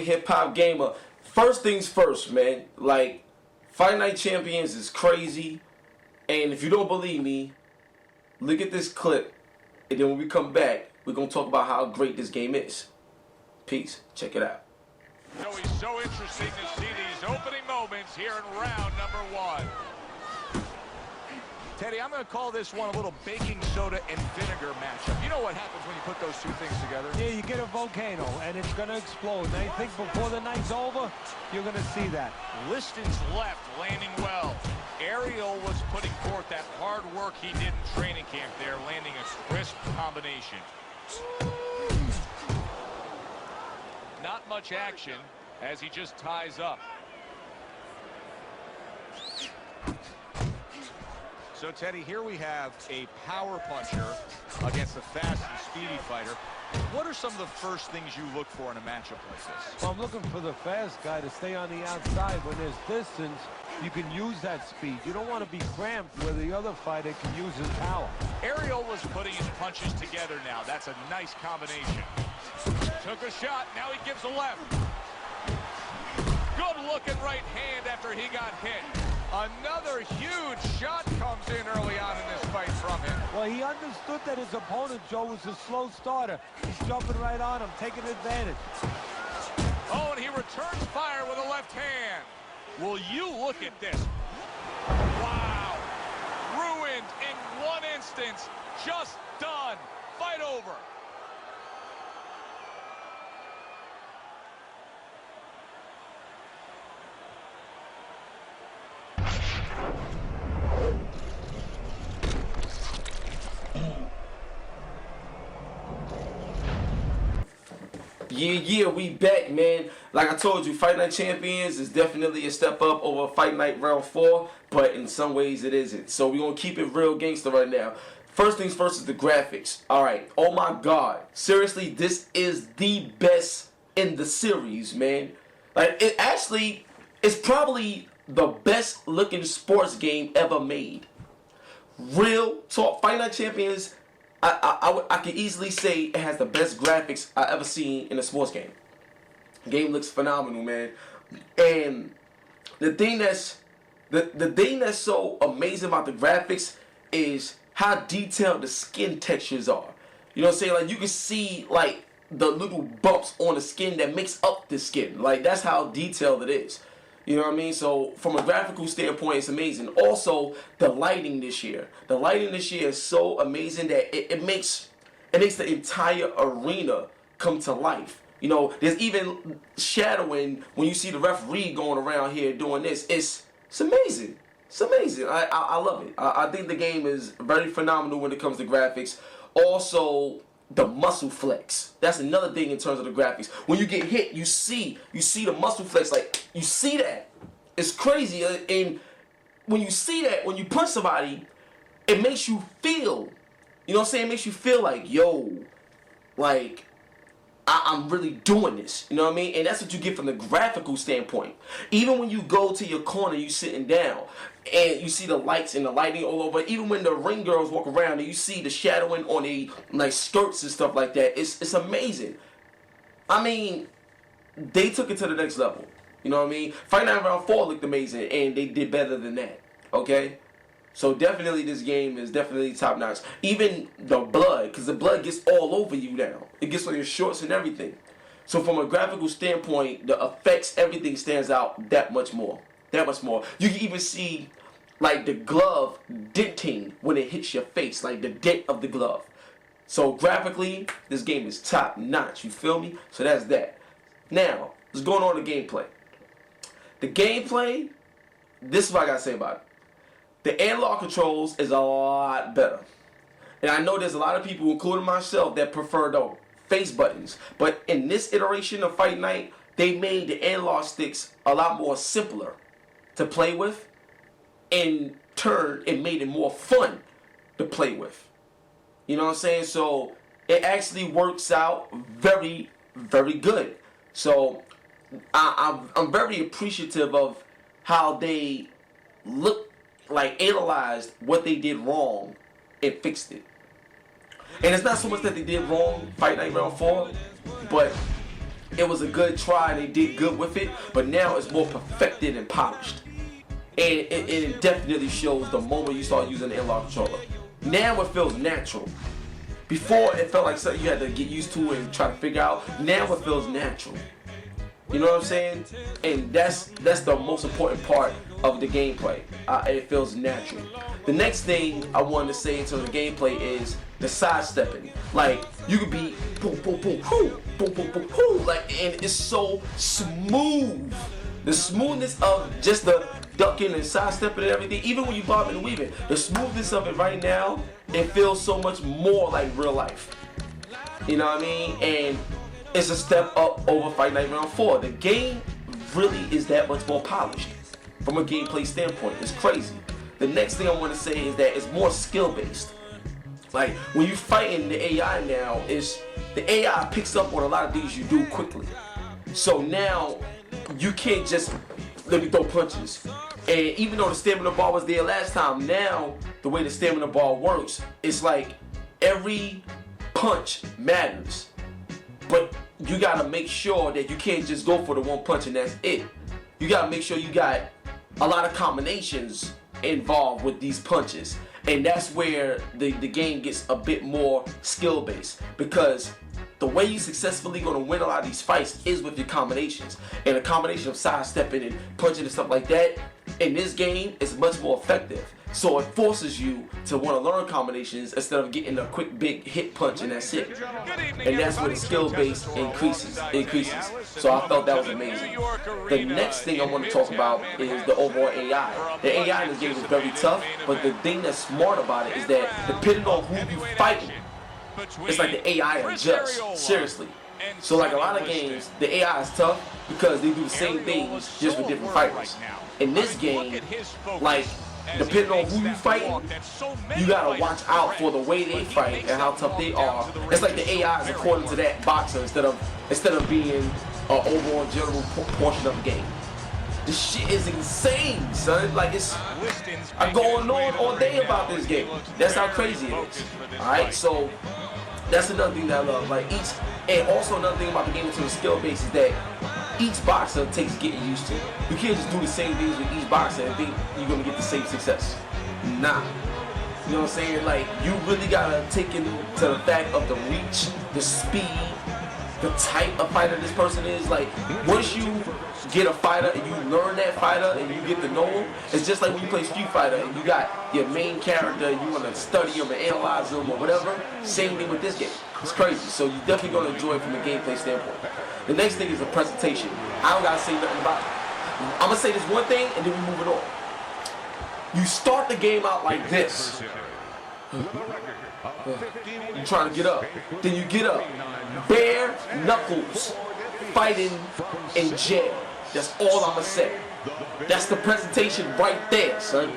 Hip hop gamer. First things first, man. Like, Fight Night Champions is crazy. And if you don't believe me, look at this clip. And then when we come back, we're going to talk about how great this game is. Peace. Check it out. It's always so interesting to see these opening moments here in round number one. Teddy, I'm going to call this one a little baking soda and vinegar matchup. You know what happens when you put those two things together? Yeah, you get a volcano, and it's going to explode. And I think before the night's over, you're going to see that. Liston's left, landing well. Ariel was putting forth that hard work he did in training camp there, landing a crisp combination. Not much action as he just ties up. So, Teddy, here we have a power puncher against a fast and speedy fighter. What are some of the first things you look for in a matchup like this? Well, I'm looking for the fast guy to stay on the outside. When there's distance, you can use that speed. You don't want to be cramped where the other fighter can use his power. Ariel was putting his punches together now. That's a nice combination. Took a shot. Now he gives a left. Good looking right hand after he got hit. Another huge shot comes in early on in this fight from him. Well, he understood that his opponent, Joe, was a slow starter. He's jumping right on him, taking advantage. Oh, and he returns fire with a left hand. Will you look at this? Wow. Ruined in one instance. Just done. Fight over. Yeah, we back, man. Like I told you, Fight Night Champions is definitely a step up over Fight Night Round 4, but in some ways it isn't. So we're going to keep it real gangster right now. First things first is the graphics. Alright, oh my god. Seriously, this is the best in the series, man. Like, it actually is probably the best looking sports game ever made. Real talk, Fight Night Champions, I can easily say it has the best graphics I ever seen in a sports game. Game looks phenomenal, man. And the thing that's so amazing about the graphics is how detailed the skin textures are. You know what I'm saying? Like, you can see like the little bumps on the skin that makes up the skin. Like, that's how detailed it is. You know what I mean? So from a graphical standpoint, it's amazing. Also, the lighting this year. The lighting this year is so amazing that it makes the entire arena come to life. You know, there's even shadowing when you see the referee going around here doing this. It's amazing. It's amazing. I love it. I think the game is very phenomenal when it comes to graphics. Also, the muscle flex. That's another thing in terms of the graphics. When you get hit, you see the muscle flex. Like, you see that. It's crazy. And when you see that, when you punch somebody, it makes you feel, you know what I'm saying? It makes you feel like, yo, like, I'm really doing this. You know what I mean? And that's what you get from the graphical standpoint. Even when you go to your corner, you sitting down, and you see the lights and the lighting all over. Even when the ring girls walk around and you see the shadowing on the like skirts and stuff like that, it's amazing. I mean, they took it to the next level. You know what I mean? Fight Night Round 4 looked amazing, and they did better than that. Okay? So definitely this game is definitely top notch. Even the blood, because the blood gets all over you now. It gets on your shorts and everything. So from a graphical standpoint, the effects, everything stands out that much more. That much more. You can even see like the glove denting when it hits your face, like the dent of the glove. So graphically, this game is top notch. You feel me? So that's that. Now, let's go on the gameplay. The gameplay, this is what I gotta say about it. The analog controls is a lot better. And I know there's a lot of people, including myself, that prefer the face buttons. But in this iteration of Fight Night, they made the analog sticks a lot more simpler to play with. In turn, it made it more fun to play with. You know what I'm saying? So it actually works out very, very good. So I'm very appreciative of how they analyzed what they did wrong and fixed it. And it's not so much that they did wrong Fight Night Round 4, but it was a good try and they did good with it, but now it's more perfected and polished. And it definitely shows the moment you start using the analog controller. Now it feels natural. Before it felt like something you had to get used to and try to figure out. Now it feels natural. You know what I'm saying? And that's the most important part of the gameplay. It feels natural. The next thing I wanted to say in terms of gameplay is the sidestepping. Like, you could be boom, boom, boom, boom, boom, boom, boom, boom, like, and it's so smooth. The smoothness of just the ducking and sidestepping and everything, even when you bob and weaving, the smoothness of it right now, it feels so much more like real life. You know what I mean? And it's a step up over Fight Night Round 4. The game really is that much more polished from a gameplay standpoint. It's crazy. The next thing I want to say is that it's more skill based. Like, when you fighting the AI now, the AI picks up on a lot of things you do quickly. So now you can't just let me throw punches. And even though the stamina bar was there last time, now the way the stamina bar works, it's like every punch matters. But you gotta make sure that you can't just go for the one punch and that's it. You gotta make sure you got a lot of combinations involved with these punches. And that's where the game gets a bit more skill based, because the way you successfully gonna win a lot of these fights is with your combinations. And a combination of sidestepping and punching and stuff like that in this game is much more effective. So it forces you to want to learn combinations instead of getting a quick big hit punch and that's it. And that's where the skill base increases. So I felt that was amazing. The next thing I want to talk about is the overall AI. The AI in this game is very tough, but the thing that's smart about it is that depending on who you fighting, it's like the AI adjusts. Seriously. So like a lot of games, the AI is tough because they do the same things just with different fighters. In this game, like, depending on who you fight, you gotta watch out for the way they fight and how tough they are. It's like the AI is according to that boxer instead of being an overall general portion of the game. This shit is insane, son. Like, I'm going on all day about this game. That's how crazy it is. Alright, so that's another thing that I love. Like, and also another thing about the game in terms of skill base is that each boxer takes getting used to. You can't just do the same things with each boxer and think you're gonna get the same success. Nah. You know what I'm saying? Like, you really gotta take into the fact of the reach, the speed, the type of fighter this person is. Like, once you get a fighter and you learn that fighter and you get to know him, it's just like when you play Street Fighter and you got your main character, you wanna study him and analyze him or whatever. Same thing with this game. It's crazy. So you're definitely gonna enjoy it from a gameplay standpoint. The next thing is the presentation. I don't gotta say nothing about it. I'm gonna say this one thing and then we move it on. You start the game out like this. You're trying to get up. Then you get up. Bare knuckles fighting in jail. That's all I'm gonna say. That's the presentation right there, son.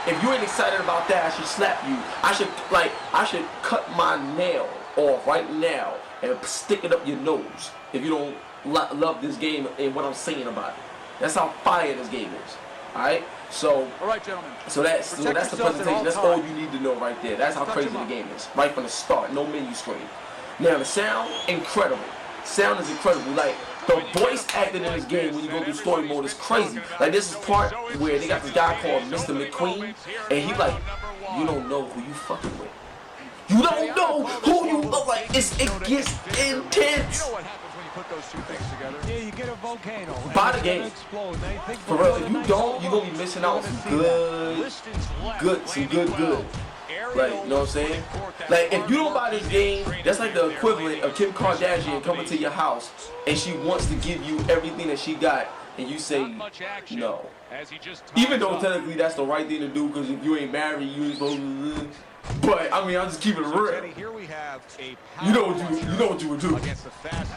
If you ain't excited about that, I should slap you. I should cut my nail off right now and stick it up your nose if you don't love this game and what I'm saying about it. That's how fire this game is. Alright? So, all right, gentlemen. So that's the presentation. That's all you need to know right there. That's how crazy the game is. Right from the start. No menu screen. Now the sound, incredible. Sound is incredible. Like, the voice acting in this game when you go through story mode is crazy. Like, this is part where they got this guy called Mr. McQueen, and he like, you don't know who you fucking with. You don't know who you look like. It gets intense. You know what happens when you put those two things together? Yeah, you get a volcano. Buy the game. For real, if you don't, you're gonna be missing out on some good. Like, you know what I'm saying? Like, if you don't buy this game, that's like the equivalent of Kim Kardashian coming to your house and she wants to give you everything that she got and you say no. Even though technically that's the right thing to do, because if you ain't married, you ain't supposed to. But I mean, I'm just keeping it real. You know what you would do.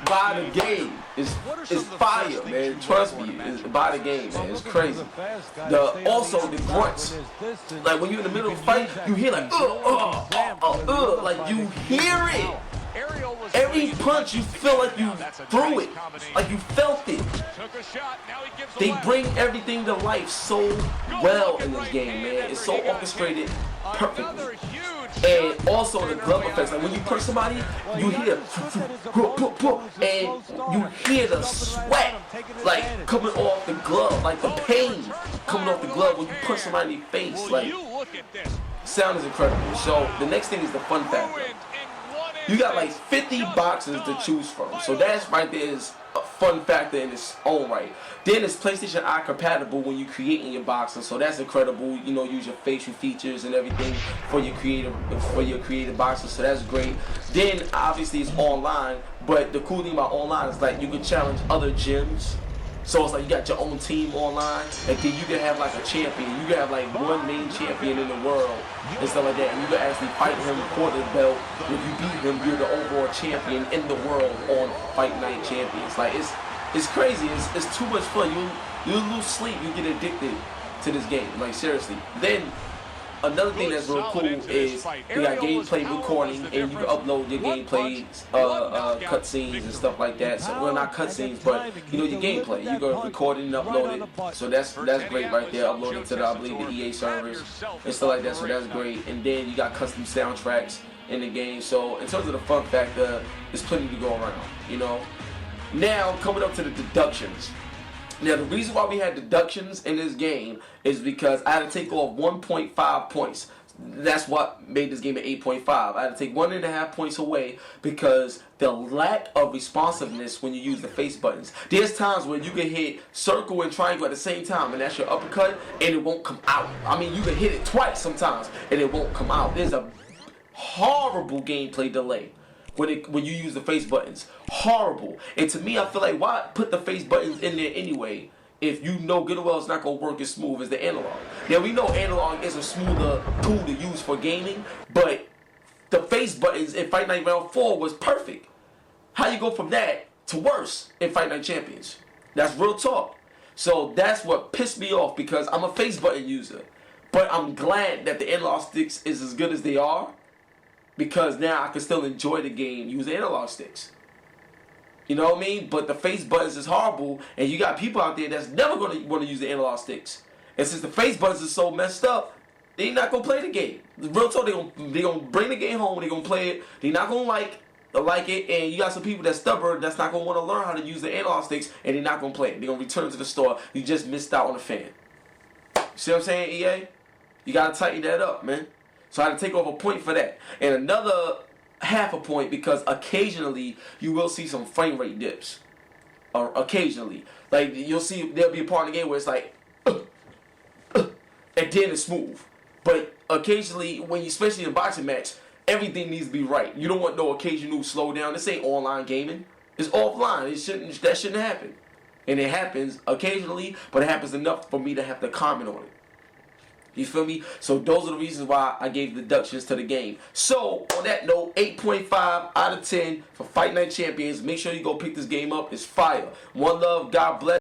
Buy the game. It's fire, man. Trust me. Buy the game, man. It's crazy. Also the grunts. Like when you're in the middle of the fight, you hear like like you hear it. Aerial was Every punch you feel like you threw it, like you felt it. Took a shot. Now he gives the They left. bring everything to life so well in this game, man. It's so orchestrated perfectly. Another huge And also the glove effects. Like when you punch somebody, you hear and you hear the sweat like coming off the glove, like the pain coming off the glove when you punch somebody in the face. Will Like, you look at this? sound is incredible. So the next thing is the fun factor. Ruined in one You got like instance. 50 Just boxes to done. choose from. So that's right there is a fun factor in its own right. Then it's PlayStation Eye compatible when you creating your boxes. So that's incredible. You know, use your facial features and everything for your creative boxes. So that's great. Then obviously it's online, but the cool thing about online is like you can challenge other gyms. So it's like you got your own team online, and then you can have like a champion. You can have like one main champion in the world and stuff like that. And you can actually fight him for the belt. If you beat him, you're the overall champion in the world on Fight Night Champions. Like it's crazy. It's too much fun. You lose sleep. You get addicted to this game. Like seriously. Then another thing that's real cool is you got gameplay recording, and you can upload your gameplay cutscenes and stuff like that. So well, not cutscenes, but you know your gameplay. You can record it and upload it. So that's great right there. Upload it to the, I believe, the EA servers and stuff like that. So that's great. And then you got custom soundtracks in the game. So in terms of the fun factor, there's plenty to go around. You know. Now coming up to the deductions. Now, the reason why we had deductions in this game is because I had to take off 1.5 points. That's what made this game an 8.5. I had to take 1.5 points away because the lack of responsiveness when you use the face buttons. There's times where you can hit circle and triangle at the same time, and that's your uppercut, and it won't come out. I mean, you can hit it twice sometimes, and it won't come out. There's a horrible gameplay delay when you use the face buttons. Horrible. And to me, I feel like, why put the face buttons in there anyway if you know good and well it's not going to work as smooth as the analog? Now, we know analog is a smoother tool to use for gaming, but the face buttons in Fight Night Round 4 was perfect. How you go from that to worse in Fight Night Champions? That's real talk. So that's what pissed me off, because I'm a face button user. But I'm glad that the analog sticks is as good as they are, because now I can still enjoy the game using analog sticks. You know what I mean? But the face buttons is horrible, and you got people out there that's never going to want to use the analog sticks. And since the face buttons are so messed up, they're not going to play the game. Real talk, they're gonna bring the game home, they're going to play it, they're not going to like it, and you got some people that's stubborn that's not going to want to learn how to use the analog sticks, and they're not going to play it. They're going to return to the store. You just missed out on the fan. See what I'm saying, EA? You got to tighten that up, man. So I had to take off a point for that. And another half a point because occasionally you will see some frame rate dips. Or occasionally. Like you'll see there'll be a part in the game where it's like and then it's smooth. But occasionally when you, especially in a boxing match, everything needs to be right. You don't want no occasional slowdown. This ain't online gaming. It's offline. That shouldn't happen. And it happens occasionally, but it happens enough for me to have to comment on it. You feel me? So those are the reasons why I gave deductions to the game. So on that note, 8.5 out of 10 for Fight Night Champions. Make sure you go pick this game up. It's fire. One love. God bless.